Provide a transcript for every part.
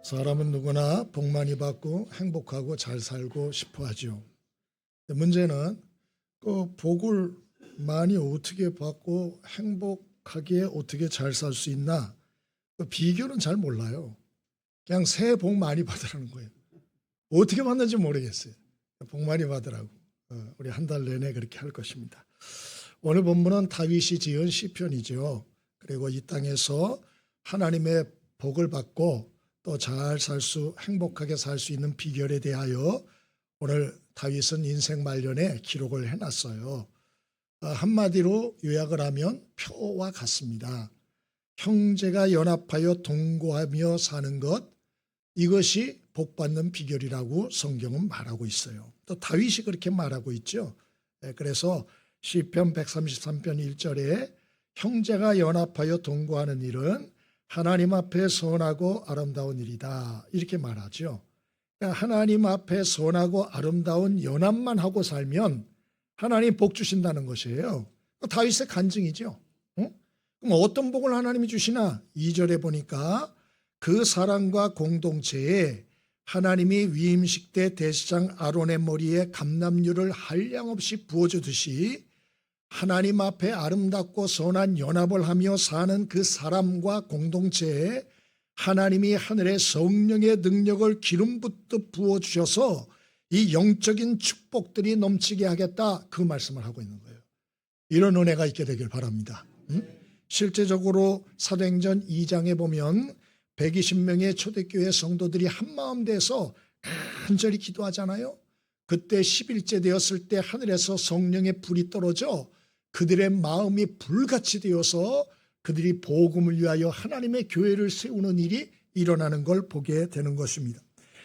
사람은 누구나 복 많이 받고 행복하고 잘 살고 싶어 하죠. 문제는 그 복을 많이 어떻게 받고 행복하게 어떻게 잘 살 수 있나, 그 비결은 잘 몰라요. 그냥 새해 복 많이 받으라는 거예요. 어떻게 받는지 모르겠어요. 복 많이 받으라고. 우리 한 달 내내 그렇게 할 것입니다. 오늘 본문은 다윗이 지은 시편이죠. 그리고 이 땅에서 하나님의 복을 받고 또 잘 살 수, 행복하게 살 수 있는 비결에 대하여 오늘 다윗은 인생 말년에 기록을 해놨어요. 한마디로 요약을 하면 표와 같습니다. 형제가 연합하여 동거하며 사는 것, 이것이 복받는 비결이라고 성경은 말하고 있어요. 또 다윗이 그렇게 말하고 있죠. 그래서 시편 133편 1절에 형제가 연합하여 동거하는 일은 하나님 앞에 선하고 아름다운 일이다, 이렇게 말하죠. 그러니까 하나님 앞에 선하고 아름다운 연합만 하고 살면 하나님 복 주신다는 것이에요. 다윗의 간증이죠. 그럼 어떤 복을 하나님이 주시나? 2절에 보니까 그 사람과 공동체에 하나님이 위임식 때 대제사장 아론의 머리에 감람유를 한량없이 부어주듯이 하나님 앞에 아름답고 선한 연합을 하며 사는 그 사람과 공동체에 하나님이 하늘의 성령의 능력을 기름 붓듯 부어주셔서 이 영적인 축복들이 넘치게 하겠다, 그 말씀을 하고 있는 거예요. 이런 은혜가 있게 되길 바랍니다. 실제적으로 사도행전 2장에 보면 120명의 초대교회 성도들이 한마음 돼서 간절히 기도하잖아요. 그때 11째 되었을 때 하늘에서 성령의 불이 떨어져 그들의 마음이 불같이 되어서 그들이 복음을 위하여 하나님의 교회를 세우는 일이 일어나는 걸 보게 되는 것입니다.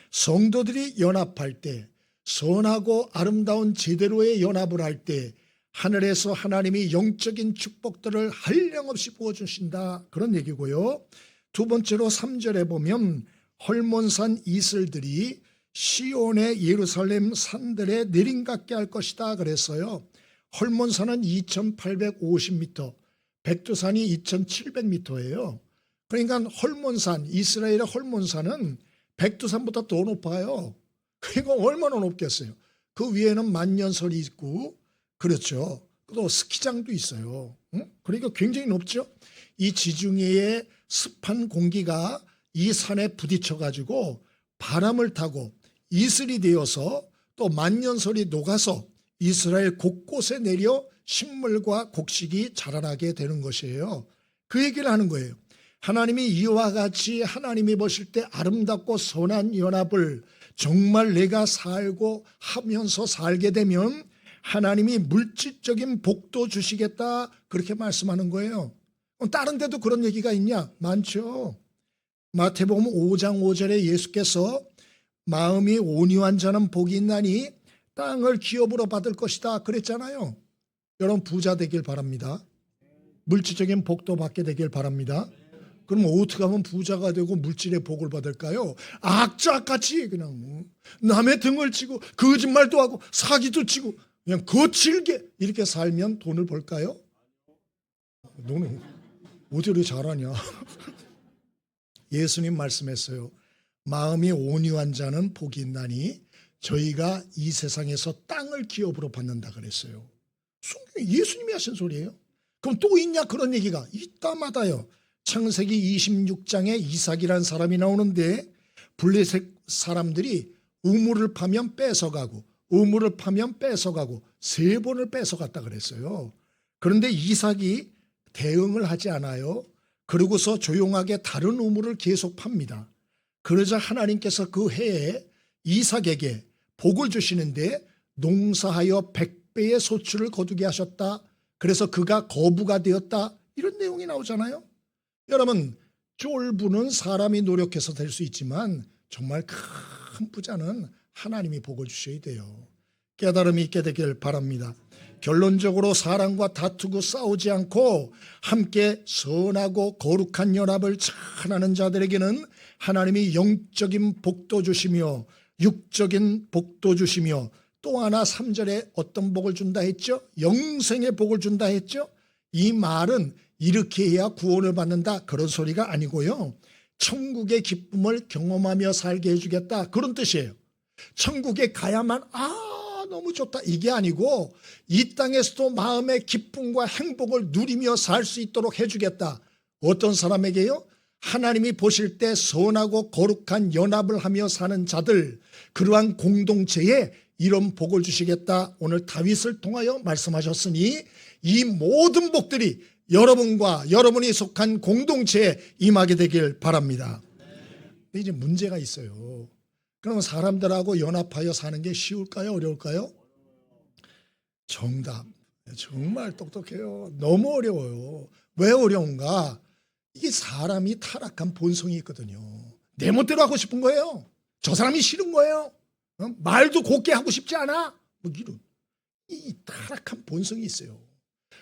성도들이 연합할 때, 선하고 아름다운 제대로의 연합을 할 때 하늘에서 하나님이 영적인 축복들을 한량없이 부어주신다, 그런 얘기고요. 두 번째로 3절에 보면 헐몬산 이슬들이 시온의 예루살렘 산들에 내림같게 할 것이다 그랬어요. 헐몬산은 2850m, 백두산이 2700m예요. 그러니까 헐몬산, 이스라엘의 헐몬산은 백두산보다 더 높아요. 그러니까 얼마나 높겠어요. 그 위에는 만년설이 있고, 그렇죠. 또 스키장도 있어요. 그러니까 굉장히 높죠. 이 지중해의 습한 공기가 이 산에 부딪혀가지고 바람을 타고 이슬이 되어서 또 만년설이 녹아서 이스라엘 곳곳에 내려 식물과 곡식이 자라나게 되는 것이에요. 그 얘기를 하는 거예요. 하나님이 이와 같이 하나님이 보실 때 아름답고 선한 연합을 정말 내가 살고 하면서 살게 되면 하나님이 물질적인 복도 주시겠다, 그렇게 말씀하는 거예요. 다른 데도 그런 얘기가 있냐? 많죠. 마태복음 5장 5절에 예수께서 마음이 온유한 자는 복이 있나니 땅을 기업으로 받을 것이다 그랬잖아요. 여러분 부자 되길 바랍니다. 물질적인 복도 받게 되길 바랍니다. 그럼 어떻게 하면 부자가 되고 물질의 복을 받을까요? 악자같이 그냥 남의 등을 치고 거짓말도 하고 사기도 치고 그냥 거칠게 이렇게 살면 돈을 벌까요? 너는 어떻게 잘하냐? 예수님 말씀했어요. 마음이 온유한 자는 복이 있나니 저희가 이 세상에서 땅을 기업으로 받는다 그랬어요. 예수님이 하신 소리예요. 그럼 또 있냐? 그런 얘기가 이따마다요. 창세기 26장에 이삭이라는 사람이 나오는데 블레셋 사람들이 우물을 파면 뺏어가고 우물을 파면 뺏어가고 3번을 뺏어갔다 그랬어요. 그런데 이삭이 대응을 하지 않아요. 그러고서 조용하게 다른 우물을 계속 팝니다. 그러자 하나님께서 그 해에 이삭에게 복을 주시는데 농사하여 100배의 소출을 거두게 하셨다. 그래서 그가 거부가 되었다. 이런 내용이 나오잖아요. 여러분, 쫄부는 사람이 노력해서 될 수 있지만 정말 큰 부자는 하나님이 복을 주셔야 돼요. 깨달음이 있게 되길 바랍니다. 결론적으로 사람과 다투고 싸우지 않고 함께 선하고 거룩한 연합을 잘하는 자들에게는 하나님이 영적인 복도 주시며 육적인 복도 주시며 또 하나 3절에 어떤 복을 준다 했죠? 영생의 복을 준다 했죠? 이 말은 이렇게 해야 구원을 받는다, 그런 소리가 아니고요. 천국의 기쁨을 경험하며 살게 해주겠다, 그런 뜻이에요. 천국에 가야만 너무 좋다, 이게 아니고 이 땅에서도 마음의 기쁨과 행복을 누리며 살 수 있도록 해주겠다. 어떤 사람에게요? 하나님이 보실 때 선하고 거룩한 연합을 하며 사는 자들, 그러한 공동체에 이런 복을 주시겠다, 오늘 다윗을 통하여 말씀하셨으니 이 모든 복들이 여러분과 여러분이 속한 공동체에 임하게 되길 바랍니다. 근데 이제 문제가 있어요. 그러면 사람들하고 연합하여 사는 게 쉬울까요, 어려울까요? 정답. 정말 똑똑해요. 너무 어려워요. 왜 어려운가? 이게 사람이 타락한 본성이 있거든요. 내 멋대로 하고 싶은 거예요. 저 사람이 싫은 거예요. 말도 곱게 하고 싶지 않아. 뭐 이런 이 타락한 본성이 있어요.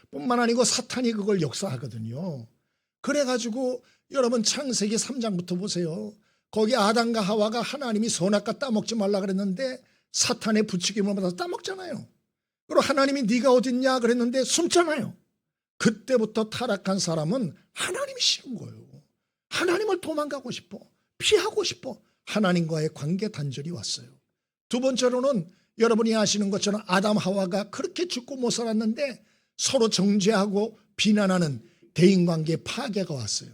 뿐만 아니고 사탄이 그걸 역사하거든요. 그래가지고 여러분 창세기 3장부터 보세요. 거기 아담과 하와가 하나님이 선악과 따먹지 말라 그랬는데 사탄의 부추김을 받아서 따먹잖아요. 그리고 하나님이 네가 어딨냐 그랬는데 숨잖아요. 그때부터 타락한 사람은 하나님이 싫은 거예요. 하나님을 도망가고 싶어, 피하고 싶어. 하나님과의 관계 단절이 왔어요. 두 번째로는 여러분이 아시는 것처럼 아담 하와가 그렇게 죽고 못 살았는데 서로 정죄하고 비난하는 대인관계 파괴가 왔어요.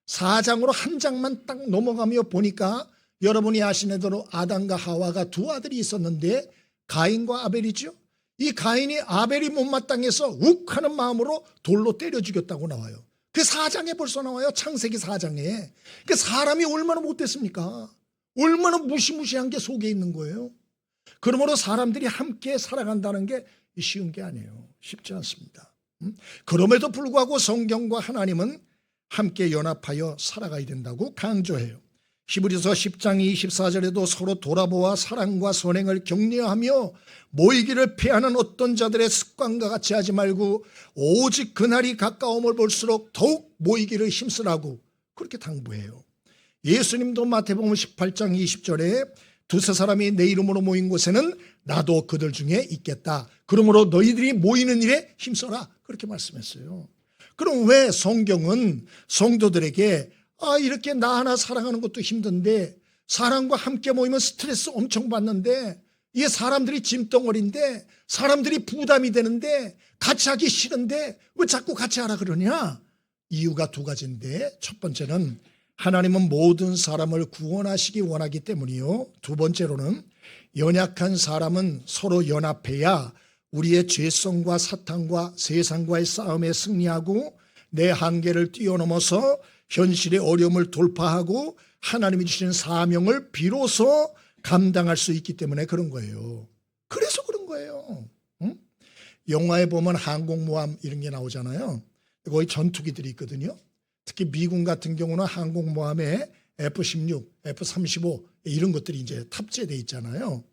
4장으로 한 장만 딱 넘어가며 보니까 여러분이 아시는 대로 아담과 하와가 두 아들이 있었는데 가인과 아벨이죠. 이 가인이 아벨이 못마땅해서 욱하는 마음으로 돌로 때려 죽였다고 나와요. 그 4장에 벌써 나와요. 창세기 4장에. 그 사람이 얼마나 못됐습니까? 얼마나 무시무시한 게 속에 있는 거예요. 그러므로 사람들이 함께 살아간다는 게 쉬운 게 아니에요. 쉽지 않습니다. 그럼에도 불구하고 성경과 하나님은 함께 연합하여 살아가야 된다고 강조해요. 히브리서 10장 24절에도 서로 돌아보아 사랑과 선행을 격려하며 모이기를 피하는 어떤 자들의 습관과 같이 하지 말고 오직 그날이 가까움을 볼수록 더욱 모이기를 힘쓰라고 그렇게 당부해요. 예수님도 마태복음 18장 20절에 두세 사람이 내 이름으로 모인 곳에는 나도 그들 중에 있겠다. 그러므로 너희들이 모이는 일에 힘써라. 그렇게 말씀했어요. 그럼 왜 성경은 성도들에게 이렇게 나 하나 사랑하는 것도 힘든데 사람과 함께 모이면 스트레스 엄청 받는데 이게 사람들이 짐덩어리인데 사람들이 부담이 되는데 같이 하기 싫은데 왜 자꾸 같이 하라 그러냐? 이유가 두 가지인데 첫 번째는 하나님은 모든 사람을 구원하시기 원하기 때문이요. 두 번째로는 연약한 사람은 서로 연합해야 우리의 죄성과 사탄과 세상과의 싸움에 승리하고 내 한계를 뛰어넘어서 현실의 어려움을 돌파하고 하나님이 주신 사명을 비로소 감당할 수 있기 때문에 그런 거예요. 그래서 그런 거예요. 응? 영화에 보면 항공모함 이런 게 나오잖아요. 거기 전투기들이 있거든요. 특히 미군 같은 경우는 항공모함에 F-16, F-35 이런 것들이 이제 탑재되어 있잖아요.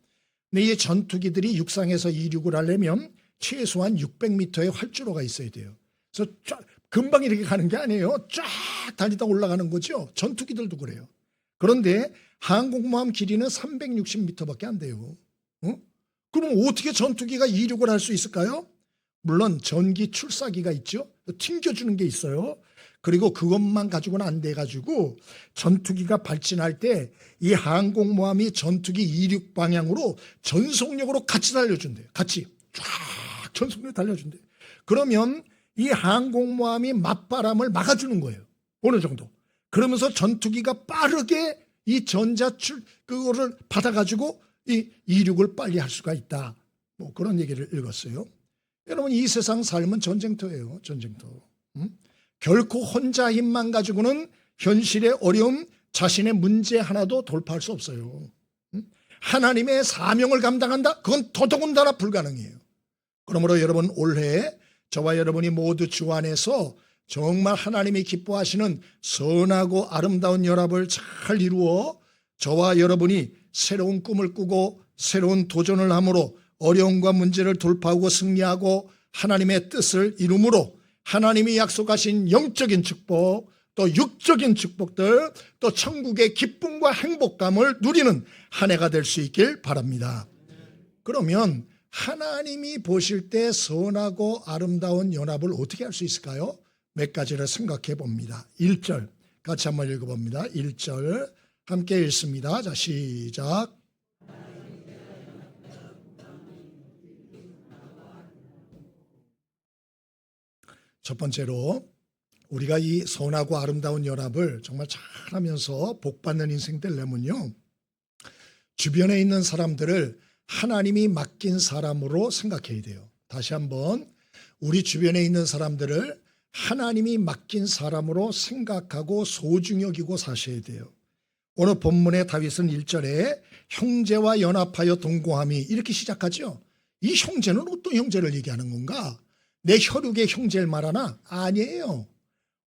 근데 이 전투기들이 육상에서 이륙을 하려면 최소한 600m의 활주로가 있어야 돼요. 그래서 금방 이렇게 가는 게 아니에요. 쫙 달리다 올라가는 거죠. 전투기들도 그래요. 그런데 항공모함 길이는 360m밖에 안 돼요. 그럼 어떻게 전투기가 이륙을 할 수 있을까요? 물론 전기 출사기가 있죠. 튕겨주는 게 있어요. 그리고 그것만 가지고는 안 돼가지고 전투기가 발진할 때 이 항공모함이 전투기 이륙 방향으로 전속력으로 같이 달려준대요. 같이 쫙 전속력으로 달려준대요. 그러면 이 항공모함이 맞바람을 막아주는 거예요. 어느 정도. 그러면서 전투기가 빠르게 이 그거를 받아가지고 이 이륙을 빨리 할 수가 있다. 뭐 그런 얘기를 읽었어요. 여러분 이 세상 삶은 전쟁터예요. 전쟁터. 결코 혼자 힘만 가지고는 현실의 어려움, 자신의 문제 하나도 돌파할 수 없어요. 하나님의 사명을 감당한다? 그건 더더군다나 불가능해요. 그러므로 여러분 올해 저와 여러분이 모두 주 안에서 정말 하나님이 기뻐하시는 선하고 아름다운 연합을 잘 이루어 저와 여러분이 새로운 꿈을 꾸고 새로운 도전을 함으로 어려움과 문제를 돌파하고 승리하고 하나님의 뜻을 이루므로 하나님이 약속하신 영적인 축복, 또 육적인 축복들, 또 천국의 기쁨과 행복감을 누리는 한 해가 될 수 있길 바랍니다. 그러면 하나님이 보실 때 선하고 아름다운 연합을 어떻게 할 수 있을까요? 몇 가지를 생각해 봅니다. 1절, 같이 한번 읽어봅니다. 1절 함께 읽습니다. 자, 시작. 첫 번째로 우리가 이 선하고 아름다운 연합을 정말 잘하면서 복받는 인생 되려면요, 주변에 있는 사람들을 하나님이 맡긴 사람으로 생각해야 돼요. 다시 한번 우리 주변에 있는 사람들을 하나님이 맡긴 사람으로 생각하고 소중히 여기고 사셔야 돼요. 오늘 본문의 다윗은 1절에 형제와 연합하여 동거함이 이렇게 시작하죠. 이 형제는 어떤 형제를 얘기하는 건가? 내 혈육의 형제를 말하나? 아니에요.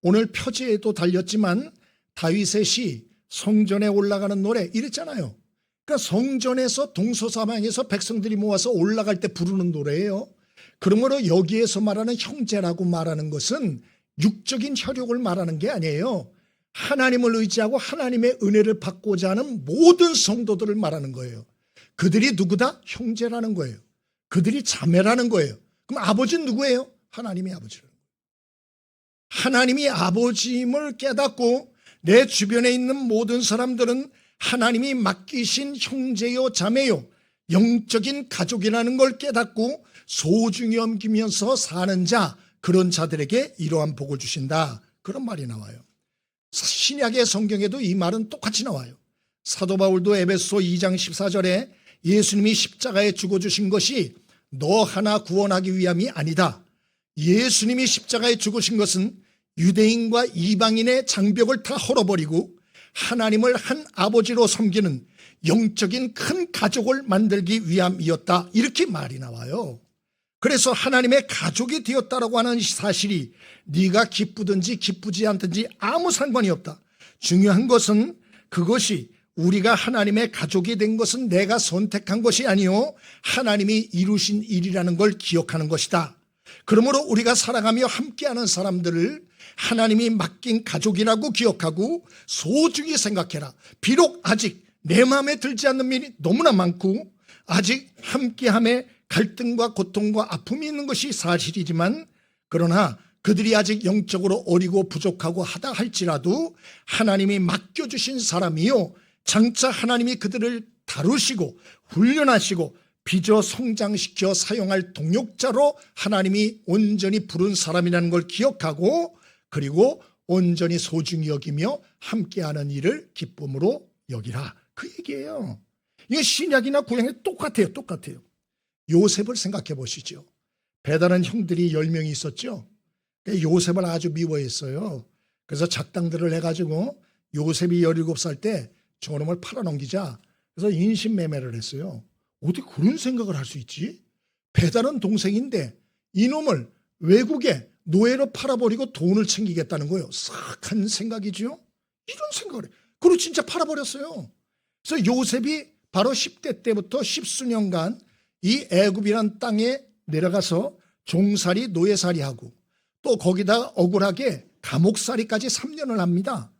오늘 표지에도 달렸지만 다윗의 시 성전에 올라가는 노래 이랬잖아요. 그러니까 성전에서 동서사방에서 백성들이 모아서 올라갈 때 부르는 노래예요. 그러므로 여기에서 말하는 형제라고 말하는 것은 육적인 혈육을 말하는 게 아니에요. 하나님을 의지하고 하나님의 은혜를 받고자 하는 모든 성도들을 말하는 거예요. 그들이 누구다? 형제라는 거예요. 그들이 자매라는 거예요. 그럼 아버지는 누구예요? 하나님이 아버지라는 거예요. 하나님이 아버지임을 깨닫고 내 주변에 있는 모든 사람들은 하나님이 맡기신 형제요 자매요 영적인 가족이라는 걸 깨닫고 소중히 여기면서 사는 자, 그런 자들에게 이러한 복을 주신다, 그런 말이 나와요. 신약의 성경에도 이 말은 똑같이 나와요. 사도 바울도 에베소 2장 14절에 예수님이 십자가에 죽어주신 것이 너 하나 구원하기 위함이 아니다. 예수님이 십자가에 죽으신 것은 유대인과 이방인의 장벽을 다 헐어버리고 하나님을 한 아버지로 섬기는 영적인 큰 가족을 만들기 위함이었다, 이렇게 말이 나와요. 그래서 하나님의 가족이 되었다라고 하는 사실이 네가 기쁘든지 기쁘지 않든지 아무 상관이 없다. 중요한 것은 그것이 우리가 하나님의 가족이 된 것은 내가 선택한 것이 아니요 하나님이 이루신 일이라는 걸 기억하는 것이다. 그러므로 우리가 살아가며 함께하는 사람들을 하나님이 맡긴 가족이라고 기억하고 소중히 생각해라. 비록 아직 내 마음에 들지 않는 일이 너무나 많고 아직 함께함에 갈등과 고통과 아픔이 있는 것이 사실이지만, 그러나 그들이 아직 영적으로 어리고 부족하고 하다 할지라도 하나님이 맡겨주신 사람이요 장차 하나님이 그들을 다루시고 훈련하시고 빚어 성장시켜 사용할 동역자로 하나님이 온전히 부른 사람이라는 걸 기억하고, 그리고 온전히 소중히 여기며 함께하는 일을 기쁨으로 여기라, 그 얘기예요. 이게 신약이나 구약이 똑같아요. 요셉을 생각해 보시죠. 배다른 형들이 10명이 있었죠. 요셉을 아주 미워했어요. 그래서 작당들을 해가지고 요셉이 17살 때 저놈을 팔아넘기자, 그래서 인신매매를 했어요. 어떻게 그런 생각을 할 수 있지? 배다른 동생인데 이놈을 외국에 노예로 팔아버리고 돈을 챙기겠다는 거예요. 싹한 생각이죠. 이런 생각을 해. 그리고 진짜 팔아버렸어요. 그래서 요셉이 바로 10대 때부터 10수년간 이 애굽이란 땅에 내려가서 종살이 노예살이하고 또 거기다 억울하게 감옥살이까지 3년을 합니다.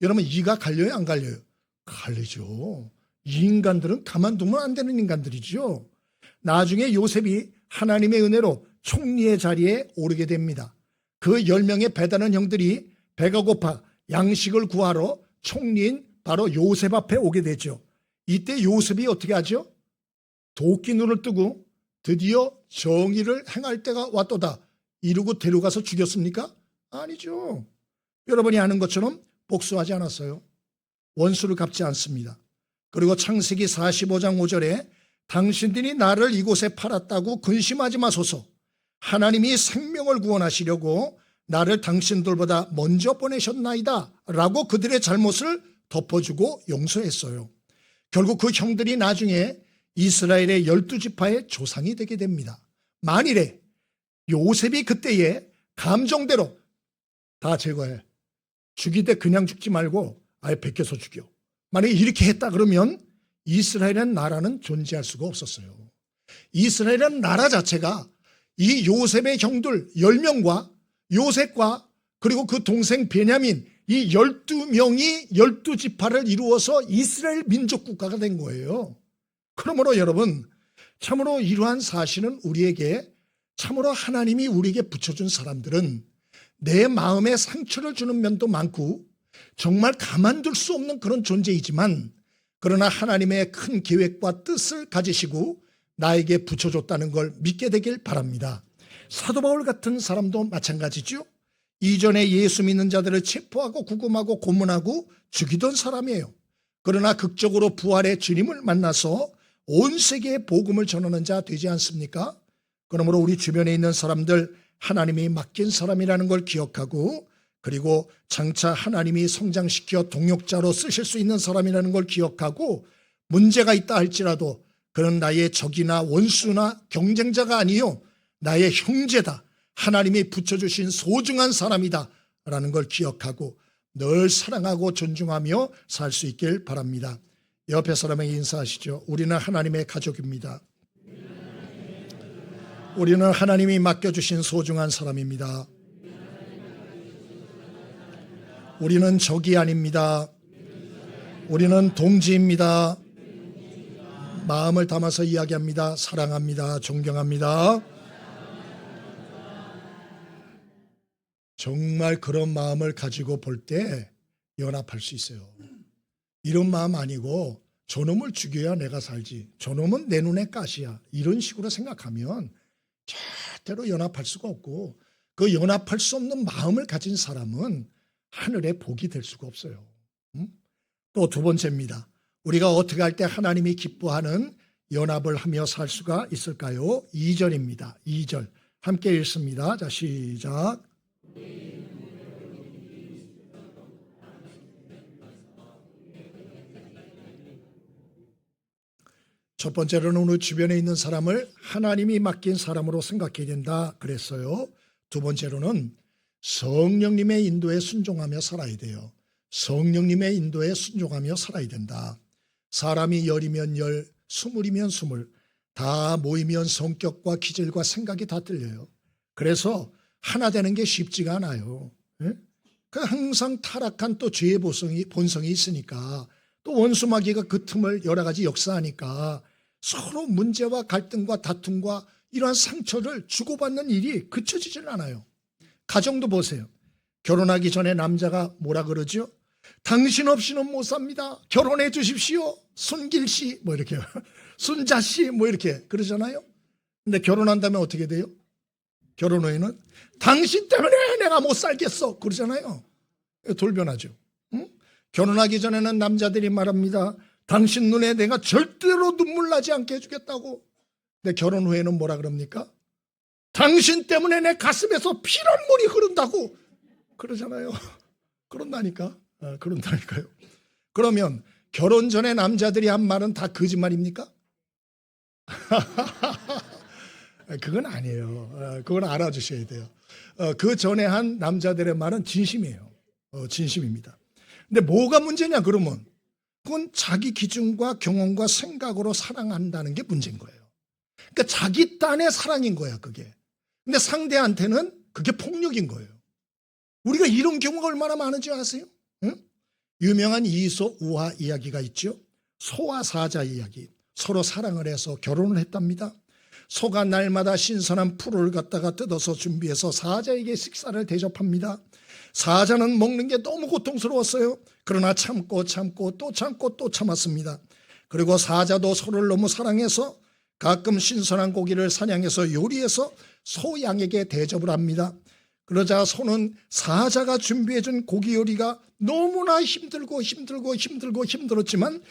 여러분 이가 갈려요, 안 갈려요? 갈리죠. 이 인간들은 가만두면 안 되는 인간들이죠. 나중에 요셉이 하나님의 은혜로 총리의 자리에 오르게 됩니다. 그 10명의 배다른 형들이 배가 고파 양식을 구하러 총리인 바로 요셉 앞에 오게 되죠. 이때 요셉이 어떻게 하죠? 도끼 눈을 뜨고 드디어 정의를 행할 때가 왔도다 이러고 데려가서 죽였습니까? 아니죠. 여러분이 아는 것처럼 복수하지 않았어요. 원수를 갚지 않습니다. 그리고 창세기 45장 5절에 당신들이 나를 이곳에 팔았다고 근심하지 마소서. 하나님이 생명을 구원하시려고 나를 당신들보다 먼저 보내셨나이다 라고 그들의 잘못을 덮어주고 용서했어요. 결국 그 형들이 나중에 이스라엘의 12지파의 조상이 되게 됩니다. 만일에 요셉이 그때의 감정대로 다 제거해, 죽이되 그냥 죽지 말고 아예 베껴서 죽여, 만약에 이렇게 했다 그러면 이스라엘이라는 나라는 존재할 수가 없었어요. 이스라엘이라는 나라 자체가 이 요셉의 형들 10명과 요셉과 그리고 그 동생 베냐민 이 12명이 12지파를 이루어서 이스라엘 민족 국가가 된 거예요. 그러므로 여러분, 참으로 이러한 사실은 우리에게, 참으로 하나님이 우리에게 붙여준 사람들은 내 마음에 상처를 주는 면도 많고 정말 가만둘 수 없는 그런 존재이지만 그러나 하나님의 큰 계획과 뜻을 가지시고 나에게 붙여줬다는 걸 믿게 되길 바랍니다. 사도 바울 같은 사람도 마찬가지죠. 이전에 예수 믿는 자들을 체포하고 구금하고 고문하고 죽이던 사람이에요. 그러나 극적으로 부활의 주님을 만나서 온 세계에 복음을 전하는 자 되지 않습니까? 그러므로 우리 주변에 있는 사람들 하나님이 맡긴 사람이라는 걸 기억하고 그리고 장차 하나님이 성장시켜 동역자로 쓰실 수 있는 사람이라는 걸 기억하고 문제가 있다 할지라도 그는 나의 적이나 원수나 경쟁자가 아니요 나의 형제다. 하나님이 붙여주신 소중한 사람이다 라는 걸 기억하고 늘 사랑하고 존중하며 살 수 있길 바랍니다. 옆에 사람에게 인사하시죠. 우리는 하나님의 가족입니다. 우리는 하나님이 맡겨주신 소중한 사람입니다. 우리는 적이 아닙니다. 우리는 동지입니다. 마음을 담아서 이야기합니다. 사랑합니다. 존경합니다. 정말 그런 마음을 가지고 볼 때 연합할 수 있어요. 이런 마음 아니고 저놈을 죽여야 내가 살지. 저놈은 내 눈에 가시야. 이런 식으로 생각하면 절대로 연합할 수가 없고 그 연합할 수 없는 마음을 가진 사람은 하늘의 복이 될 수가 없어요. 또 두 번째입니다. 우리가 어떻게 할 때 하나님이 기뻐하는 연합을 하며 살 수가 있을까요? 2절입니다. 2절 함께 읽습니다. 자, 시작. 첫 번째로는 우리 주변에 있는 사람을 하나님이 맡긴 사람으로 생각해야 된다 그랬어요. 두 번째로는 성령님의 인도에 순종하며 살아야 돼요. 성령님의 인도에 순종하며 살아야 된다. 사람이 열이면 열, 스물이면 스물, 다 모이면 성격과 기질과 생각이 다 틀려요. 그래서 하나 되는 게 쉽지가 않아요. 그 항상 타락한 또 죄의 본성이 있으니까 또 원수마귀가 그 틈을 여러 가지 역사하니까 서로 문제와 갈등과 다툼과 이러한 상처를 주고받는 일이 그쳐지질 않아요. 가정도 보세요. 결혼하기 전에 남자가 뭐라 그러죠? 당신 없이는 못 삽니다. 결혼해 주십시오. 순길씨 뭐 이렇게 순자씨 뭐 이렇게 그러잖아요. 근데 결혼한 다음에 어떻게 돼요? 결혼 후에는 당신 때문에 내가 못 살겠어 그러잖아요. 돌변하죠. 응? 결혼하기 전에는 남자들이 말합니다. 당신 눈에 내가 절대로 눈물 나지 않게 해주겠다고. 근데 결혼 후에는 뭐라 그럽니까? 당신 때문에 내 가슴에서 피눈물이 흐른다고 그러잖아요. 그런다니까요. 그러면 결혼 전에 남자들이 한 말은 다 거짓말입니까? 그건 아니에요. 그건 알아주셔야 돼요. 그 전에 한 남자들의 말은 진심이에요. 진심입니다. 근데 뭐가 문제냐 그러면 그건 자기 기준과 경험과 생각으로 사랑한다는 게 문제인 거예요. 그러니까 자기 딴의 사랑인 거야 그게. 근데 상대한테는 그게 폭력인 거예요. 우리가 이런 경우가 얼마나 많은지 아세요? 응? 유명한 이소 우화 이야기가 있죠. 소와 사자 이야기. 서로 사랑을 해서 결혼을 했답니다. 소가 날마다 신선한 풀을 갖다가 뜯어서 준비해서 사자에게 식사를 대접합니다. 사자는 먹는 게 너무 고통스러웠어요. 그러나 참고 또 참았습니다. 그리고 사자도 소를 너무 사랑해서 가끔 신선한 고기를 사냥해서 요리해서 소 양에게 대접을 합니다. 그러자 소는 사자가 준비해준 고기 요리가 너무나 힘들었지만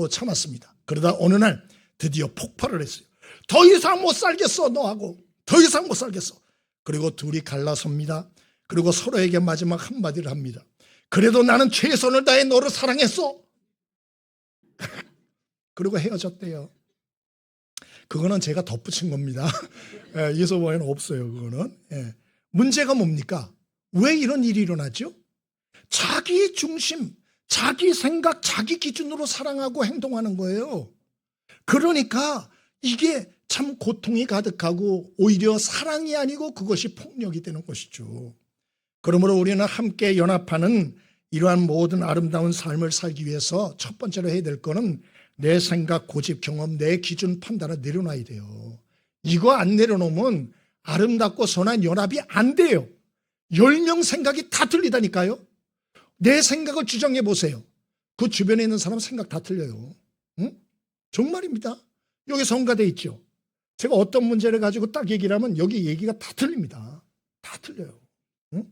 참았습니다. 그러다 어느 날 드디어 폭발을 했어요. 더 이상 못 살겠어 너하고. 더 이상 못 살겠어. 그리고 둘이 갈라섭니다. 그리고 서로에게 마지막 한마디를 합니다. 그래도 나는 최선을 다해 너를 사랑했어. 그리고 헤어졌대요. 그거는 제가 덧붙인 겁니다. 이소보에는 없어요. 그거는. 문제가 뭡니까? 왜 이런 일이 일어나죠? 자기 중심, 자기 생각, 자기 기준으로 사랑하고 행동하는 거예요. 그러니까 이게 참 고통이 가득하고 오히려 사랑이 아니고 그것이 폭력이 되는 것이죠. 그러므로 우리는 함께 연합하는 이러한 모든 아름다운 삶을 살기 위해서 첫 번째로 해야 될 거는 내 생각, 고집, 경험, 내 기준, 판단을 내려놔야 돼요. 이거 안 내려놓으면 아름답고 선한 연합이 안 돼요. 10명 생각이 다 틀리다니까요. 내 생각을 주장해 보세요. 그 주변에 있는 사람 생각 다 틀려요. 응? 정말입니다. 여기 성가대 있죠. 제가 어떤 문제를 가지고 딱 얘기를 하면 여기 얘기가 다 틀립니다. 다 틀려요. 응?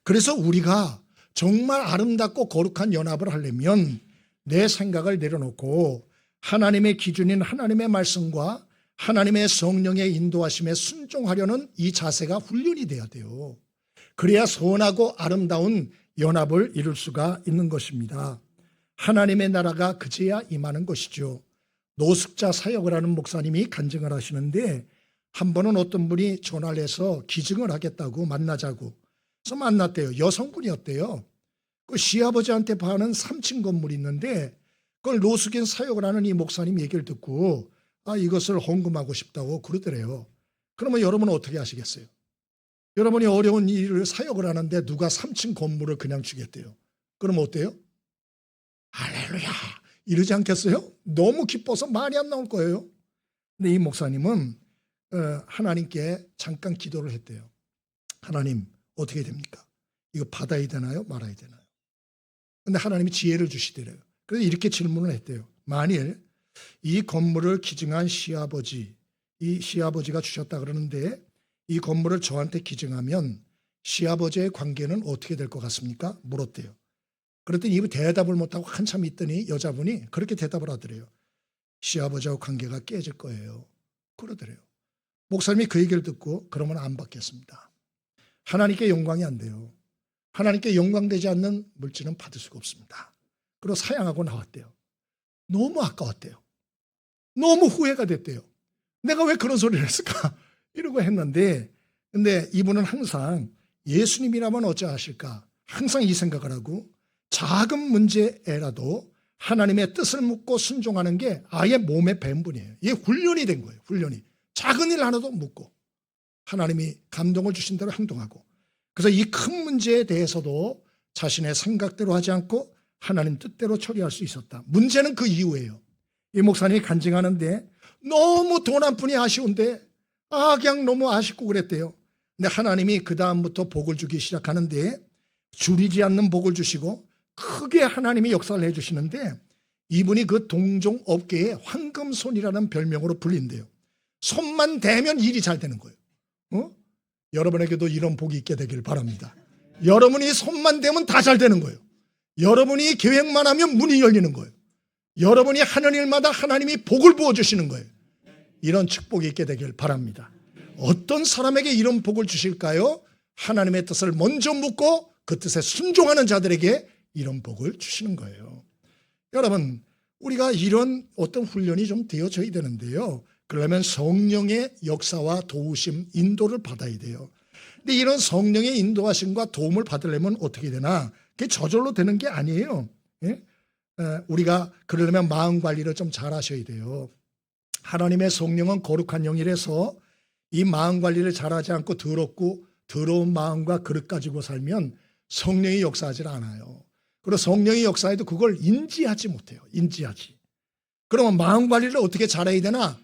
그래서 우리가 정말 아름답고 거룩한 연합을 하려면 내 생각을 내려놓고 하나님의 기준인 하나님의 말씀과 하나님의 성령의 인도하심에 순종하려는 이 자세가 훈련이 돼야 돼요. 그래야 선하고 아름다운 연합을 이룰 수가 있는 것입니다. 하나님의 나라가 그제야 임하는 것이죠. 노숙자 사역을 하는 목사님이 간증을 하시는데 한 번은 어떤 분이 전화를 해서 기증을 하겠다고 만나자고 그래서 만났대요. 여성분이었대요. 그 시아버지한테 파는 3층 건물이 있는데 그걸 노숙인 사역을 하는 이 목사님 얘기를 듣고 이것을 헌금하고 싶다고 그러더래요. 그러면 여러분은 어떻게 하시겠어요? 여러분이 어려운 일을 사역을 하는데 누가 3층 건물을 그냥 주겠대요. 그러면 어때요? 할렐루야 이러지 않겠어요? 너무 기뻐서 말이 안 나올 거예요. 근데 이 목사님은 하나님께 잠깐 기도를 했대요. 하나님 어떻게 됩니까? 이거 받아야 되나요? 말아야 되나요? 근데 하나님이 지혜를 주시더래요. 그래서 이렇게 질문을 했대요. 만일 이 건물을 기증한 시아버지, 이 시아버지가 주셨다 그러는데 이 건물을 저한테 기증하면 시아버지의 관계는 어떻게 될 것 같습니까? 물었대요. 그랬더니 이분 대답을 못하고 한참 있더니 여자분이 그렇게 대답을 하더래요. 시아버지하고 관계가 깨질 거예요. 그러더래요. 목사님이 그 얘기를 듣고 그러면 안 받겠습니다. 하나님께 영광이 안 돼요. 하나님께 영광되지 않는 물질은 받을 수가 없습니다. 그리고 사양하고 나왔대요. 너무 아까웠대요. 너무 후회가 됐대요. 내가 왜 그런 소리를 했을까? 이러고 했는데 근데 이분은 항상 예수님이라면 어찌하실까? 항상 이 생각을 하고 작은 문제라도 하나님의 뜻을 묻고 순종하는 게 아예 몸에 밴 분이에요. 이게 훈련이 된 거예요. 훈련이. 작은 일 하나도 묻고 하나님이 감동을 주신 대로 행동하고 그래서 이 큰 문제에 대해서도 자신의 생각대로 하지 않고 하나님 뜻대로 처리할 수 있었다. 문제는 그 이후예요. 이 목사님이 간증하는데 너무 돈 한 푼이 아쉬운데 그냥 너무 아쉽고 그랬대요. 근데 하나님이 그 다음부터 복을 주기 시작하는데 줄이지 않는 복을 주시고 크게 하나님이 역사를 해주시는데 이분이 그 동종 업계에 황금손이라는 별명으로 불린대요. 손만 대면 일이 잘 되는 거예요. 여러분에게도 이런 복이 있게 되길 바랍니다. 여러분이 손만 대면 다 잘 되는 거예요. 여러분이 계획만 하면 문이 열리는 거예요. 여러분이 하는 일마다 하나님이 복을 부어주시는 거예요. 이런 축복이 있게 되길 바랍니다. 어떤 사람에게 이런 복을 주실까요? 하나님의 뜻을 먼저 묻고 그 뜻에 순종하는 자들에게 이런 복을 주시는 거예요. 여러분, 우리가 이런 어떤 훈련이 좀 되어져야 되는데요. 그러려면 성령의 역사와 도우심, 인도를 받아야 돼요. 근데 이런 성령의 인도하심과 도움을 받으려면 어떻게 되나? 그게 저절로 되는 게 아니에요. 예? 우리가 그러려면 마음 관리를 좀 잘 하셔야 돼요. 하나님의 성령은 거룩한 영이라서 이 마음 관리를 잘하지 않고 더러운 마음과 그릇 가지고 살면 성령이 역사하지 않아요. 그리고 성령이 역사해도 그걸 인지하지 못해요. 인지하지. 그러면 마음 관리를 어떻게 잘해야 되나?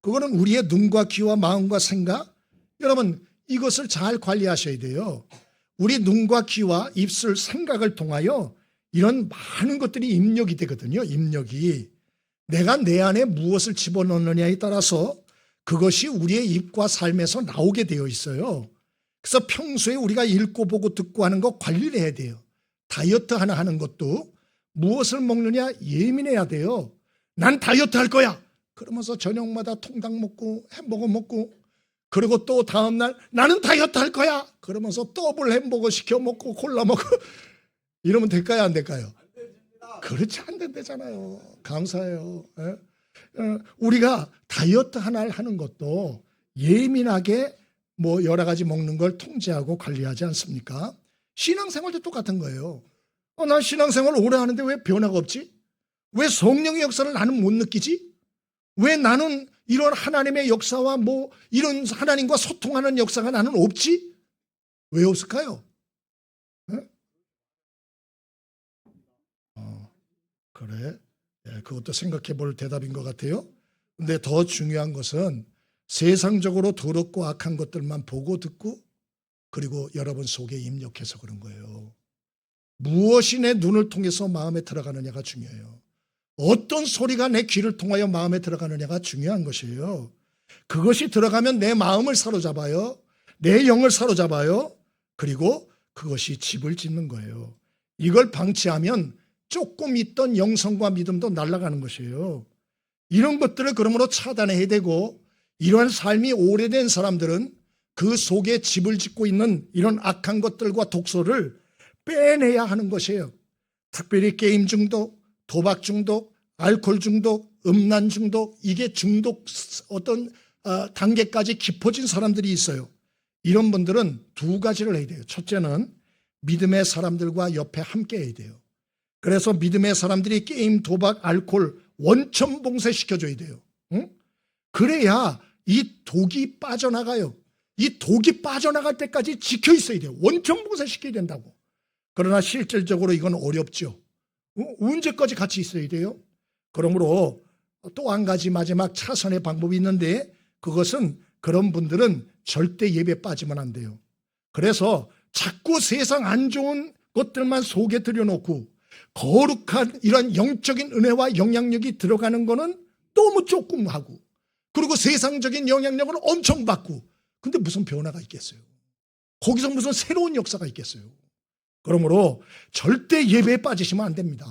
그거는 우리의 눈과 귀와 마음과 생각. 여러분 이것을 잘 관리하셔야 돼요. 우리 눈과 귀와 입술, 생각을 통하여 이런 많은 것들이 입력이 되거든요. 입력이. 내가 내 안에 무엇을 집어넣느냐에 따라서 그것이 우리의 입과 삶에서 나오게 되어 있어요. 그래서 평소에 우리가 읽고 보고 듣고 하는 거 관리를 해야 돼요. 다이어트 하나 하는 것도 무엇을 먹느냐 예민해야 돼요. 난 다이어트 할 거야. 그러면서 저녁마다 통닭 먹고 햄버거 먹고 그리고 또 다음날 나는 다이어트 할 거야. 그러면서 더블 햄버거 시켜 먹고 콜라 먹고 이러면 될까요? 안 될까요? 그렇지 안 된다잖아요. 감사해요. 우리가 다이어트 하나를 하는 것도 예민하게 뭐 여러 가지 먹는 걸 통제하고 관리하지 않습니까? 신앙생활도 똑같은 거예요. 난 신앙생활을 오래 하는데 왜 변화가 없지? 왜 성령의 역사를 나는 못 느끼지? 왜 나는 이런 하나님의 역사와 뭐 이런 하나님과 소통하는 역사가 나는 없지? 왜 없을까요? 그래? 그것도 생각해 볼 대답인 것 같아요. 근데 더 중요한 것은 세상적으로 더럽고 악한 것들만 보고 듣고 그리고 여러분 속에 입력해서 그런 거예요. 무엇이 내 눈을 통해서 마음에 들어가느냐가 중요해요. 어떤 소리가 내 귀를 통하여 마음에 들어가느냐가 중요한 것이에요. 그것이 들어가면 내 마음을 사로잡아요. 내 영을 사로잡아요. 그리고 그것이 집을 짓는 거예요. 이걸 방치하면 조금 있던 영성과 믿음도 날아가는 것이에요. 이런 것들을 그러므로 차단해야 되고, 이러한 삶이 오래된 사람들은 그 속에 집을 짓고 있는 이런 악한 것들과 독소를 빼내야 하는 것이에요. 특별히 게임 중독, 도박 중독, 알코올 중독, 음란 중독, 이게 중독 어떤 단계까지 깊어진 사람들이 있어요. 이런 분들은 두 가지를 해야 돼요. 첫째는 믿음의 사람들과 옆에 함께 해야 돼요. 그래서 믿음의 사람들이 게임, 도박, 알코올 원천 봉쇄시켜줘야 돼요. 응? 그래야 이 독이 빠져나가요. 이 독이 빠져나갈 때까지 지켜 있어야 돼요. 원천 봉쇄시켜야 된다고. 그러나 실질적으로 이건 어렵죠. 언제까지 같이 있어야 돼요? 그러므로 또 한 가지 마지막 차선의 방법이 있는데, 그것은 그런 분들은 절대 예배 빠지면 안 돼요. 그래서 자꾸 세상 안 좋은 것들만 속에 들여놓고 거룩한 이런 영적인 은혜와 영향력이 들어가는 거는 너무 조금 하고, 그리고 세상적인 영향력을 엄청 받고, 근데 무슨 변화가 있겠어요? 거기서 무슨 새로운 역사가 있겠어요? 그러므로 절대 예배에 빠지시면 안 됩니다.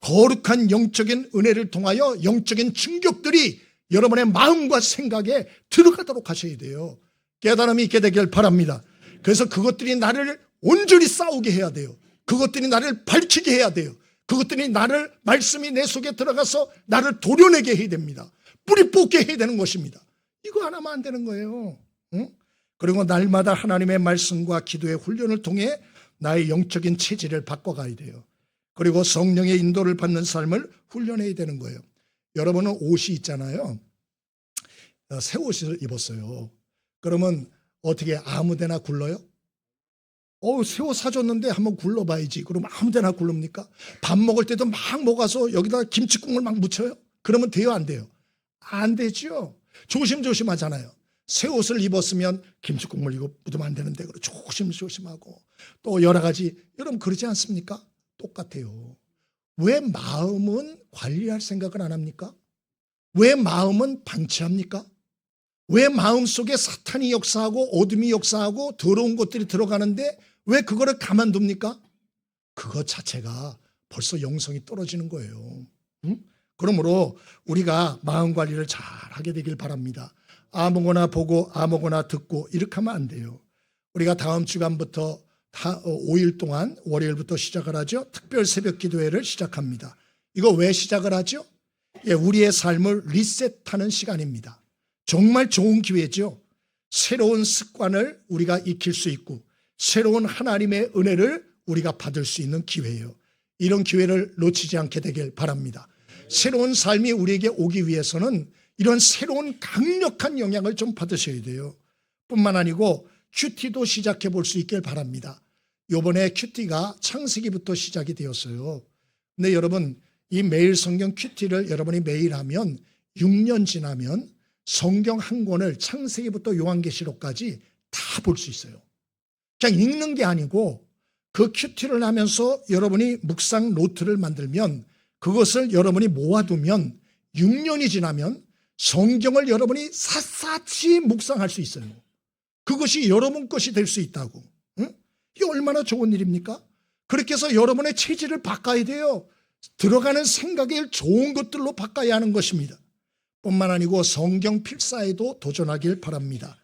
거룩한 영적인 은혜를 통하여 영적인 충격들이 여러분의 마음과 생각에 들어가도록 하셔야 돼요. 깨달음이 있게 되길 바랍니다. 그래서 그것들이 나를 온전히 싸우게 해야 돼요. 그것들이 나를 밝히게 해야 돼요. 그것들이 나를, 말씀이 내 속에 들어가서 나를 도려내게 해야 됩니다. 뿌리 뽑게 해야 되는 것입니다. 이거 하나만 안 되는 거예요. 응? 그리고 날마다 하나님의 말씀과 기도의 훈련을 통해 나의 영적인 체질을 바꿔가야 돼요. 그리고 성령의 인도를 받는 삶을 훈련해야 되는 거예요. 여러분은 옷이 있잖아요. 새 옷을 입었어요. 그러면 어떻게 아무데나 굴러요? 새 옷 사줬는데 한번 굴러봐야지. 그럼 아무데나 굴릅니까? 밥 먹을 때도 막 먹어서 여기다 김치국물 막 묻혀요? 그러면 돼요, 안 돼요? 안 되죠. 조심조심 하잖아요. 새 옷을 입었으면 김치국물 이거 묻으면 안 되는데, 조심조심하고 또 여러 가지. 여러분 그러지 않습니까? 똑같아요. 왜 마음은 관리할 생각을 안 합니까? 왜 마음은 방치합니까? 왜 마음속에 사탄이 역사하고 어둠이 역사하고 더러운 것들이 들어가는데 왜 그거를 가만둡니까? 그것 자체가 벌써 영성이 떨어지는 거예요. 응? 그러므로 우리가 마음 관리를 잘 하게 되길 바랍니다. 아무거나 보고 아무거나 듣고 이렇게 하면 안 돼요. 우리가 다음 주간부터 5일 동안 월요일부터 시작을 하죠. 특별 새벽 기도회를 시작합니다. 이거 왜 시작을 하죠? 우리의 삶을 리셋하는 시간입니다. 정말 좋은 기회죠. 새로운 습관을 우리가 익힐 수 있고 새로운 하나님의 은혜를 우리가 받을 수 있는 기회예요. 이런 기회를 놓치지 않게 되길 바랍니다. 새로운 삶이 우리에게 오기 위해서는 이런 새로운 강력한 영향을 좀 받으셔야 돼요. 뿐만 아니고 큐티도 시작해 볼 수 있길 바랍니다. 이번에 큐티가 창세기부터 시작이 되었어요. 근데 여러분, 이 매일 성경 큐티를 여러분이 매일 하면 6년 지나면 성경 한 권을 창세기부터 요한계시록까지 다 볼 수 있어요. 그냥 읽는 게 아니고 그 큐티를 하면서 여러분이 묵상 노트를 만들면, 그것을 여러분이 모아두면 6년이 지나면 성경을 여러분이 샅샅이 묵상할 수 있어요. 그것이 여러분 것이 될 수 있다고. 응? 이게 얼마나 좋은 일입니까? 그렇게 해서 여러분의 체질을 바꿔야 돼요. 들어가는 생각을 좋은 것들로 바꿔야 하는 것입니다. 뿐만 아니고 성경 필사에도 도전하길 바랍니다.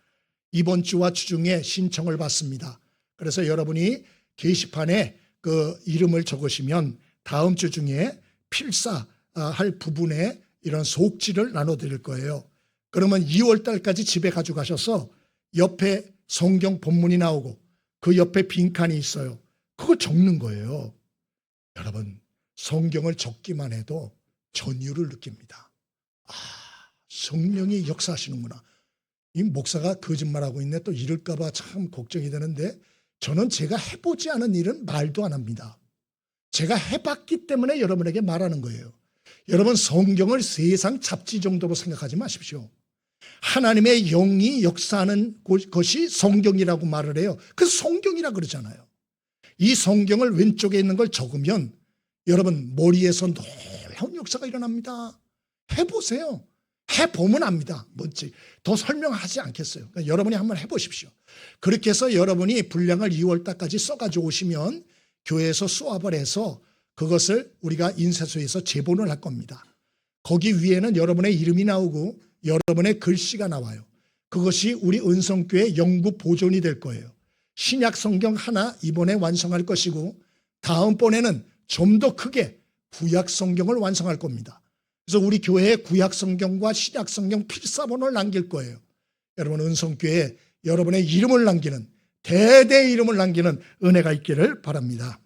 이번 주와 주중에 신청을 받습니다. 그래서 여러분이 게시판에 그 이름을 적으시면 다음 주 중에 필사할 부분에 이런 속지를 나눠드릴 거예요. 그러면 2월 달까지 집에 가져가셔서 옆에 성경 본문이 나오고 그 옆에 빈칸이 있어요. 그거 적는 거예요. 여러분, 성경을 적기만 해도 전율을 느낍니다. 성령이 역사하시는구나. 이 목사가 거짓말하고 있네, 또 이럴까 봐 참 걱정이 되는데, 저는 제가 해보지 않은 일은 말도 안 합니다. 제가 해봤기 때문에 여러분에게 말하는 거예요. 여러분, 성경을 세상 잡지 정도로 생각하지 마십시오. 하나님의 영이 역사하는 것이 성경이라고 말을 해요. 그래서 성경이라 그러잖아요. 이 성경을 왼쪽에 있는 걸 적으면 여러분 머리에서 놀라운 역사가 일어납니다. 해보세요. 해보면 압니다. 뭔지 더 설명하지 않겠어요. 그러니까 여러분이 한번 해보십시오. 그렇게 해서 여러분이 분량을 2월달까지 써가지고 오시면 교회에서 수합을 해서 그것을 우리가 인쇄소에서 제본을 할 겁니다. 거기 위에는 여러분의 이름이 나오고 여러분의 글씨가 나와요. 그것이 우리 은성교회 영구 보존이 될 거예요. 신약 성경 하나 이번에 완성할 것이고 다음번에는 좀 더 크게 구약 성경을 완성할 겁니다. 그래서 우리 교회에 구약 성경과 신약 성경 필사본을 남길 거예요. 여러분 은성교회에 여러분의 이름을 남기는 대대의 이름을 남기는 은혜가 있기를 바랍니다.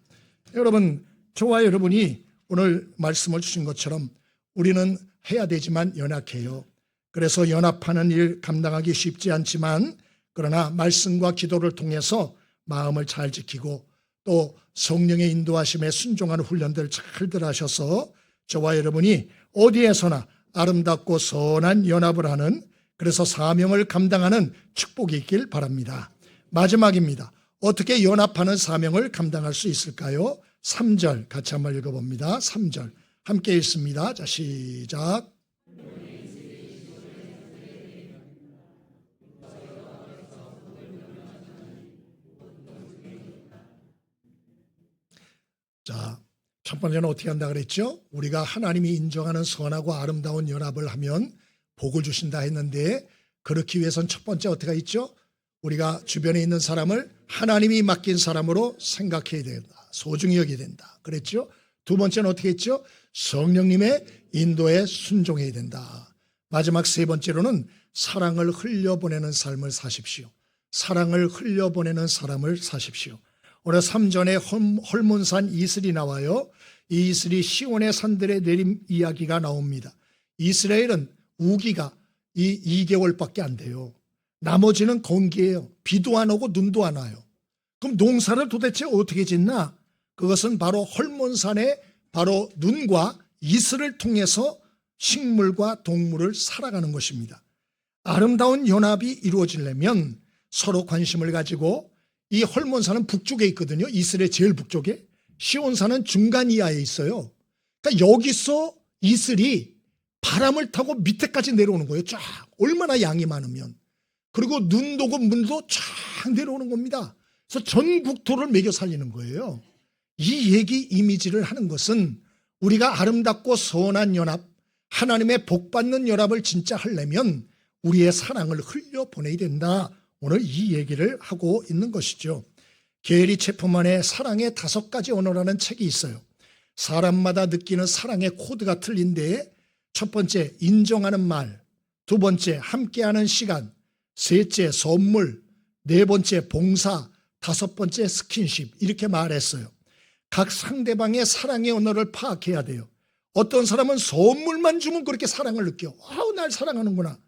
여러분 저와 여러분이 오늘 말씀을 주신 것처럼 우리는 해야 되지만 연약해요. 그래서 연합하는 일 감당하기 쉽지 않지만 그러나 말씀과 기도를 통해서 마음을 잘 지키고 또 성령의 인도하심에 순종하는 훈련들 잘들 하셔서 저와 여러분이 어디에서나 아름답고 선한 연합을 하는 그래서 사명을 감당하는 축복이 있길 바랍니다. 마지막입니다. 어떻게 연합하는 사명을 감당할 수 있을까요? 3절 같이 한번 읽어봅니다. 3절 함께 읽습니다. 자, 시작. 자, 첫 번째는 어떻게 한다 그랬죠? 우리가 하나님이 인정하는 선하고 아름다운 연합을 하면 복을 주신다 했는데 그렇기 위해선 첫 번째 어떻게 있죠? 우리가 주변에 있는 사람을 하나님이 맡긴 사람으로 생각해야 된다. 소중히 여겨야 된다. 그랬죠? 두 번째는 어떻게 했죠? 성령님의 인도에 순종해야 된다. 마지막 세 번째로는 사랑을 흘려보내는 삶을 사십시오. 사랑을 흘려보내는 사람을 사십시오. 오늘 3절에 헐몬산 이슬이 나와요. 이 이슬이 시온의 산들에 내린 이야기가 나옵니다. 이스라엘은 우기가 2개월밖에 안 돼요. 나머지는 건기예요. 비도 안 오고 눈도 안 와요. 그럼 농사를 도대체 어떻게 짓나? 그것은 바로 헐몬산의 바로 눈과 이슬을 통해서 식물과 동물을 살아가는 것입니다. 아름다운 연합이 이루어지려면 서로 관심을 가지고 이 헐몬산은 북쪽에 있거든요. 이슬의 제일 북쪽에. 시온산은 중간 이하에 있어요. 그러니까 여기서 이슬이 바람을 타고 밑에까지 내려오는 거예요. 쫙. 얼마나 양이 많으면. 그리고 눈도 오고 물도 쫙 내려오는 겁니다. 그래서 전 국토를 매겨 살리는 거예요. 이 얘기 이미지를 하는 것은 우리가 아름답고 선한 연합, 하나님의 복받는 연합을 진짜 하려면 우리의 사랑을 흘려보내야 된다. 오늘 이 얘기를 하고 있는 것이죠. 게리 체프만의 사랑의 5가지 언어라는 책이 있어요. 사람마다 느끼는 사랑의 코드가 틀린데 첫 번째 인정하는 말, 두 번째 함께하는 시간, 셋째 선물, 네 번째 봉사, 다섯 번째 스킨십 이렇게 말했어요. 각 상대방의 사랑의 언어를 파악해야 돼요. 어떤 사람은 선물만 주면 그렇게 사랑을 느껴. 아우 날 사랑하는구나.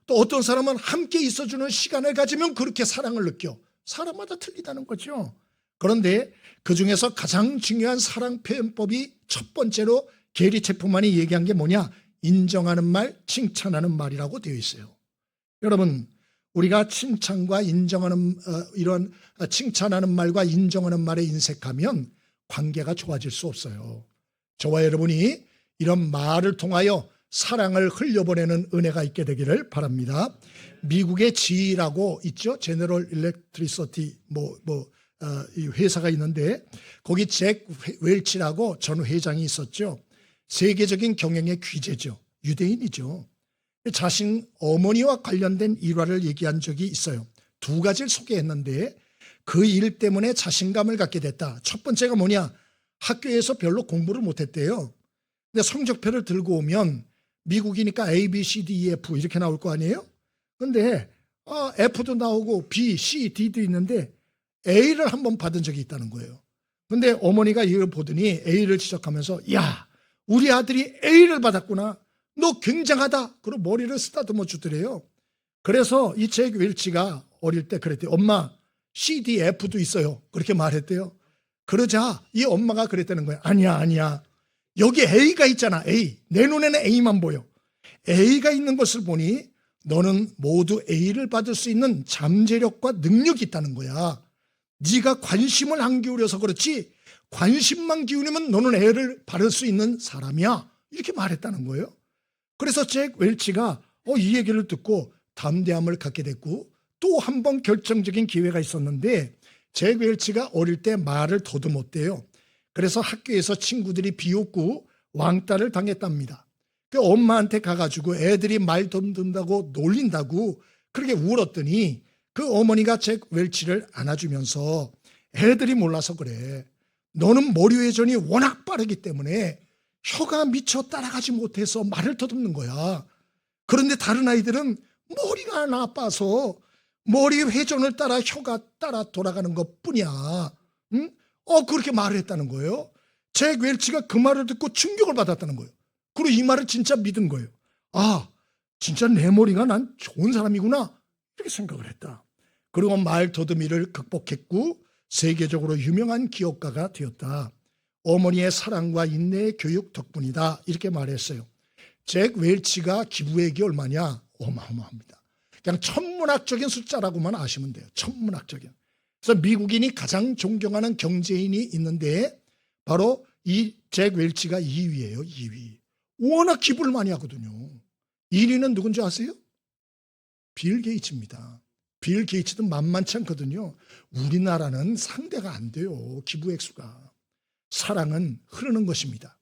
또 어떤 사람은 함께 있어주는 시간을 가지면 그렇게 사랑을 느껴. 사람마다 틀리다는 거죠. 그런데 그중에서 가장 중요한 사랑 표현법이 첫 번째로 게리 체프만이 얘기한 게 뭐냐? 인정하는 말, 칭찬하는 말이라고 되어 있어요. 여러분 우리가 칭찬과 인정하는 이런 칭찬하는 말과 인정하는 말에 인색하면 관계가 좋아질 수 없어요. 저와 여러분이 이런 말을 통하여 사랑을 흘려보내는 은혜가 있게 되기를 바랍니다. 미국의 GE라고 있죠. 제너럴 일렉트리시티 이 회사가 있는데 거기 잭 웰치라고 전 회장이 있었죠. 세계적인 경영의 귀재죠. 유대인이죠. 자신 어머니와 관련된 일화를 얘기한 적이 있어요. 2가지를 소개했는데 그 일 때문에 자신감을 갖게 됐다. 첫 번째가 뭐냐? 학교에서 별로 공부를 못했대요. 근데 성적표를 들고 오면 미국이니까 A, B, C, D, E, F 이렇게 나올 거 아니에요? 근데 F도 나오고 B, C, D도 있는데 A를 한번 받은 적이 있다는 거예요. 근데 어머니가 이걸 보더니 A를 지적하면서 야, 우리 아들이 A를 받았구나. 너 굉장하다. 그리고 머리를 쓰다듬어 주더래요. 그래서 이 잭 웰치가 어릴 때 그랬대요. 엄마, C, D, F도 있어요. 그렇게 말했대요. 그러자 이 엄마가 그랬다는 거예요. 아니야. 여기 A가 있잖아. A. 내 눈에는 A만 보여. A가 있는 것을 보니 너는 모두 A를 받을 수 있는 잠재력과 능력이 있다는 거야. 네가 관심을 안 기울여서 그렇지 관심만 기울이면 너는 애를 바를 수 있는 사람이야. 이렇게 말했다는 거예요. 그래서 잭 웰치가 이 얘기를 듣고 담대함을 갖게 됐고 또 한 번 결정적인 기회가 있었는데 잭 웰치가 어릴 때 말을 더듬었대요. 그래서 학교에서 친구들이 비웃고 왕따를 당했답니다. 그 엄마한테 가가지고 애들이 말 더듬다고 놀린다고 그렇게 울었더니 그 어머니가 잭 웰치를 안아주면서 애들이 몰라서 그래. 너는 머리 회전이 워낙 빠르기 때문에 혀가 미처 따라가지 못해서 말을 더듬는 거야. 그런데 다른 아이들은 머리가 나빠서 머리 회전을 따라 혀가 따라 돌아가는 것뿐이야. 응? 그렇게 말을 했다는 거예요. 잭 웰치가 그 말을 듣고 충격을 받았다는 거예요. 그리고 이 말을 진짜 믿은 거예요. 아, 진짜 내 머리가 난 좋은 사람이구나 이렇게 생각을 했다. 그리고 말 더듬이를 극복했고 세계적으로 유명한 기업가가 되었다. 어머니의 사랑과 인내의 교육 덕분이다 이렇게 말했어요. 잭 웰치가 기부액이 얼마냐? 어마어마합니다. 그냥 천문학적인 숫자라고만 아시면 돼요. 천문학적인. 그래서 미국인이 가장 존경하는 경제인이 있는데 바로 이 잭 웰치가 2위예요. 2위. 워낙 기부를 많이 하거든요. 1위는 누군지 아세요? 빌 게이츠입니다. 빌 게이츠도 만만치 않거든요. 우리나라는 상대가 안 돼요. 기부 액수가. 사랑은 흐르는 것입니다.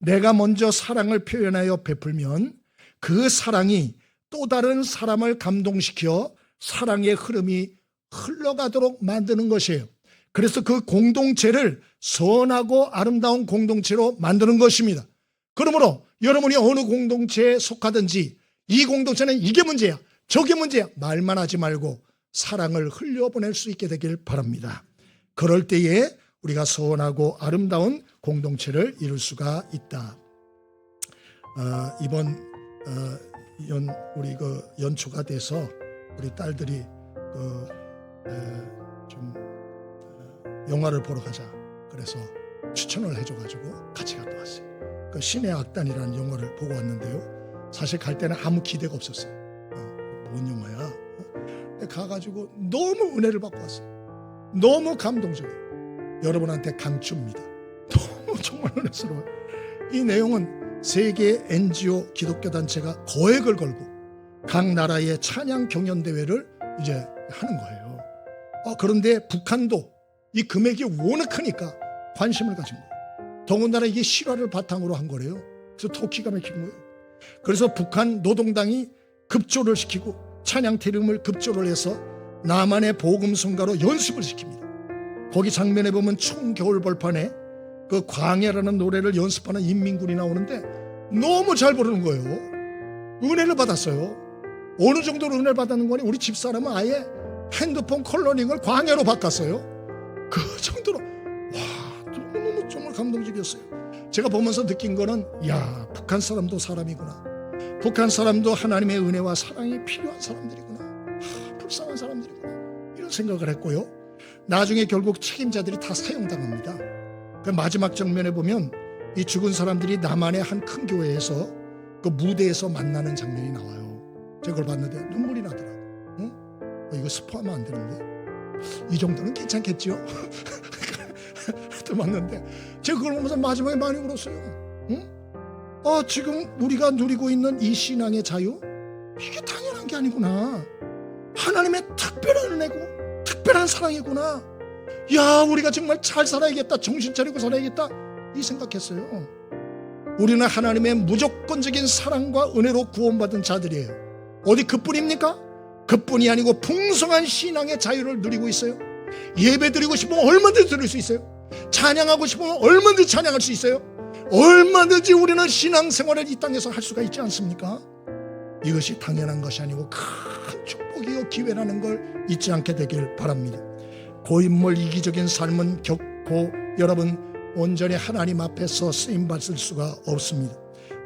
내가 먼저 사랑을 표현하여 베풀면 그 사랑이 또 다른 사람을 감동시켜 사랑의 흐름이 흘러가도록 만드는 것이에요. 그래서 그 공동체를 선하고 아름다운 공동체로 만드는 것입니다. 그러므로 여러분이 어느 공동체에 속하든지 이 공동체는 이게 문제야, 저게 문제야 말만 하지 말고 사랑을 흘려보낼 수 있게 되길 바랍니다. 그럴 때에 우리가 선하고 아름다운 공동체를 이룰 수가 있다. 이번 우리 그 연초가 돼서 우리 딸들이 좀 영화를 보러 가자. 그래서 추천을 해줘가지고 같이 갔다 왔어요. 그 신의 악단이라는 영화를 보고 왔는데요. 사실 갈 때는 아무 기대가 없었어요. 뭔 영화야? 근데 가가지고 너무 은혜를 받고 왔어요. 너무 감동적이에요. 여러분한테 강추입니다. 너무 정말 은혜스러워요. 이 내용은 세계 NGO 기독교 단체가 거액을 걸고 각 나라의 찬양 경연 대회를 이제 하는 거예요. 그런데 북한도 이 금액이 워낙 크니까 관심을 가진 거예요. 더군다나 이게 실화를 바탕으로 한 거래요. 그래서 더 기가 막힌 거예요. 그래서 북한 노동당이 급조를 시키고 찬양 트림을 급조를 해서 남한의 복음성가로 연습을 시킵니다. 거기 장면에 보면 총겨울 벌판에 그 광야라는 노래를 연습하는 인민군이 나오는데 너무 잘 부르는 거예요. 은혜를 받았어요. 어느 정도로 은혜를 받았는 거니 우리 집사람은 아예 핸드폰 컬러링을 광야로 바꿨어요. 그 정도로 와 너무 정말 감동적이었어요. 제가 보면서 느낀 거는 야 북한 사람도 사람이구나. 북한 사람도 하나님의 은혜와 사랑이 필요한 사람들이구나. 불쌍한 사람들이구나. 이런 생각을 했고요. 나중에 결국 책임자들이 다 사형당합니다. 그 마지막 장면에 보면 이 죽은 사람들이 남한의 한 큰 교회에서 그 무대에서 만나는 장면이 나와요. 제가 그걸 봤는데 눈물이 나더라고요. 응? 이거 스포하면 안 되는데 이 정도는 괜찮겠죠? 또 봤는데 제가 그걸 보면서 마지막에 많이 울었어요. 응? 지금 우리가 누리고 있는 이 신앙의 자유 이게 당연한 게 아니구나. 하나님의 특별한 은혜고 특별한 사랑이구나. 야 우리가 정말 잘 살아야겠다. 정신 차리고 살아야겠다. 이 생각했어요. 우리는 하나님의 무조건적인 사랑과 은혜로 구원받은 자들이에요. 어디 그뿐입니까? 그뿐이 아니고 풍성한 신앙의 자유를 누리고 있어요. 예배 드리고 싶으면 얼마든지 드릴 수 있어요. 찬양하고 싶으면 얼마든지 찬양할 수 있어요. 얼마든지 우리는 신앙생활을 이 땅에서 할 수가 있지 않습니까? 이것이 당연한 것이 아니고 큰 축복이요 기회라는 걸 잊지 않게 되길 바랍니다. 고인물 이기적인 삶은 결코 여러분 온전히 하나님 앞에서 쓰임받을 수가 없습니다.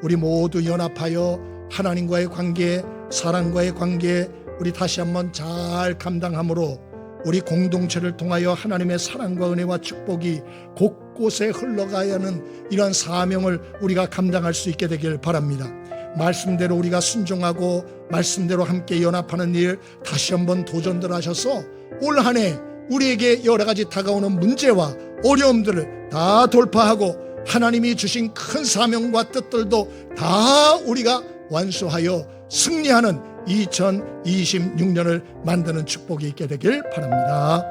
우리 모두 연합하여 하나님과의 관계, 사랑과의 관계 우리 다시 한번 잘 감당함으로 우리 공동체를 통하여 하나님의 사랑과 은혜와 축복이 곳곳에 흘러가야 하는 이런 사명을 우리가 감당할 수 있게 되길 바랍니다. 말씀대로 우리가 순종하고 말씀대로 함께 연합하는 일 다시 한번 도전들 하셔서 올 한 해 우리에게 여러 가지 다가오는 문제와 어려움들을 다 돌파하고 하나님이 주신 큰 사명과 뜻들도 다 우리가 완수하여 승리하는 2026년을 만드는 축복이 있게 되길 바랍니다.